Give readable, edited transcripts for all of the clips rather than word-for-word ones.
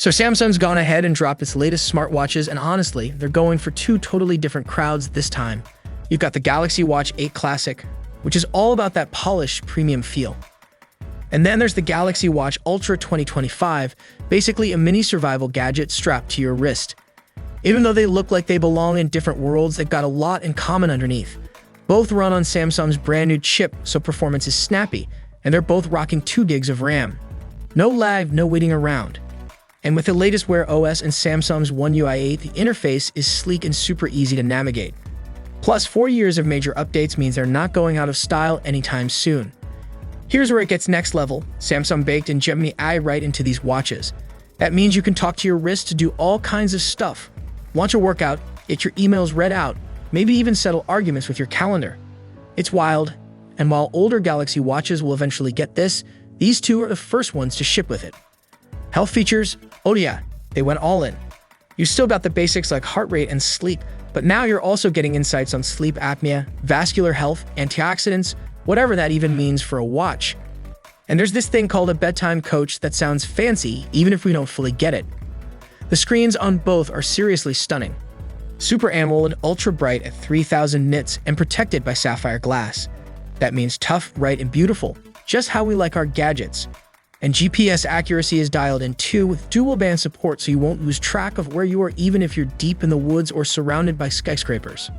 So Samsung's gone ahead and dropped its latest smartwatches, and honestly, they're going for two totally different crowds this time. You've got the Galaxy Watch 8 Classic, which is all about that polished premium feel. And then there's the Galaxy Watch Ultra 2025, basically a mini survival gadget strapped to your wrist. Even though they look like they belong in different worlds, they've got a lot in common underneath. Both run on Samsung's brand new chip, so performance is snappy, and they're both rocking 2 gigs of RAM. No lag, no waiting around. And with the latest Wear OS and Samsung's One UI 8, the interface is sleek and super easy to navigate. Plus, 4 years of major updates means they're not going out of style anytime soon. Here's where it gets next level. Samsung baked in Gemini AI right into these watches. That means you can talk to your wrist to do all kinds of stuff. Launch a workout, get your emails read out, maybe even settle arguments with your calendar. It's wild, and while older Galaxy watches will eventually get this, these two are the first ones to ship with it. Health features? Oh yeah, they went all in. You still got the basics like heart rate and sleep, but now you're also getting insights on sleep apnea, vascular health, antioxidants, whatever that even means for a watch. And there's this thing called a bedtime coach that sounds fancy even if we don't fully get it. The screens on both are seriously stunning. Super AMOLED, ultra bright at 3000 nits and protected by sapphire glass. That means tough, bright, and beautiful, just how we like our gadgets. And GPS accuracy is dialed in too, with dual band support so you won't lose track of where you are even if you're deep in the woods or surrounded by skyscrapers.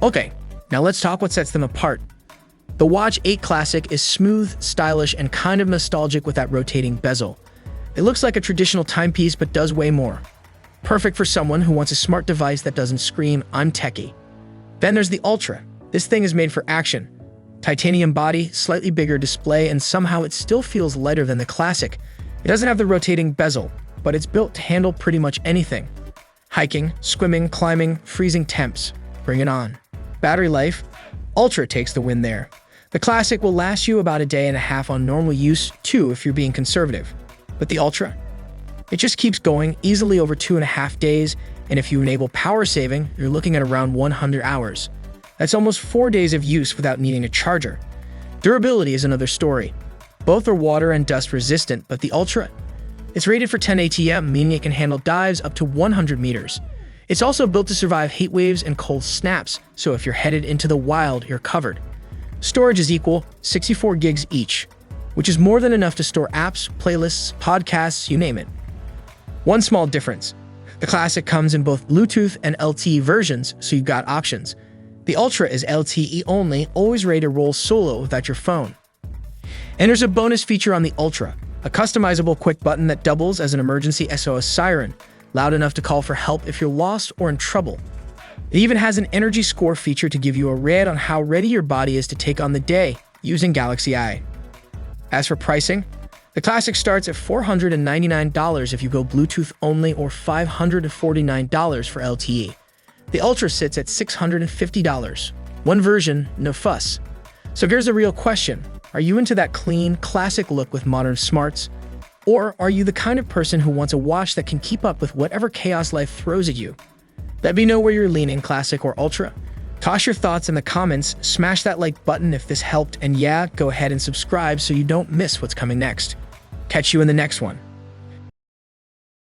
Okay, now let's talk what sets them apart. The Watch 8 Classic is smooth, stylish, and kind of nostalgic with that rotating bezel. It looks like a traditional timepiece but does way more. Perfect for someone who wants a smart device that doesn't scream, "I'm techie." Then there's the Ultra. This thing is made for action. Titanium body, slightly bigger display, and somehow it still feels lighter than the Classic. It doesn't have the rotating bezel, but it's built to handle pretty much anything. Hiking, swimming, climbing, freezing temps. Bring it on. Battery life? Ultra takes the win there. The Classic will last you about a day and a half on normal use, too, if you're being conservative. But the Ultra? It just keeps going, easily over 2.5 days, and if you enable power saving, you're looking at around 100 hours. That's almost 4 days of use without needing a charger. Durability is another story. Both are water and dust resistant, but the Ultra? It's rated for 10 ATM, meaning it can handle dives up to 100 meters. It's also built to survive heat waves and cold snaps, so if you're headed into the wild, you're covered. Storage is equal, 64 gigs each, which is more than enough to store apps, playlists, podcasts, you name it. One small difference. The Classic comes in both Bluetooth and LTE versions, so you've got options. The Ultra is LTE only, always ready to roll solo without your phone. And there's a bonus feature on the Ultra, a customizable quick button that doubles as an emergency SOS siren, loud enough to call for help if you're lost or in trouble. It even has an energy score feature to give you a read on how ready your body is to take on the day using Galaxy Eye. As for pricing, the Classic starts at $499 if you go Bluetooth only or $549 for LTE. The Ultra sits at $650. One version, no fuss. So here's the real question. Are you into that clean, classic look with modern smarts? Or are you the kind of person who wants a watch that can keep up with whatever chaos life throws at you? Let me know where you're leaning, Classic or Ultra. Toss your thoughts in the comments, smash that like button if this helped, and yeah, go ahead and subscribe so you don't miss what's coming next. Catch you in the next one.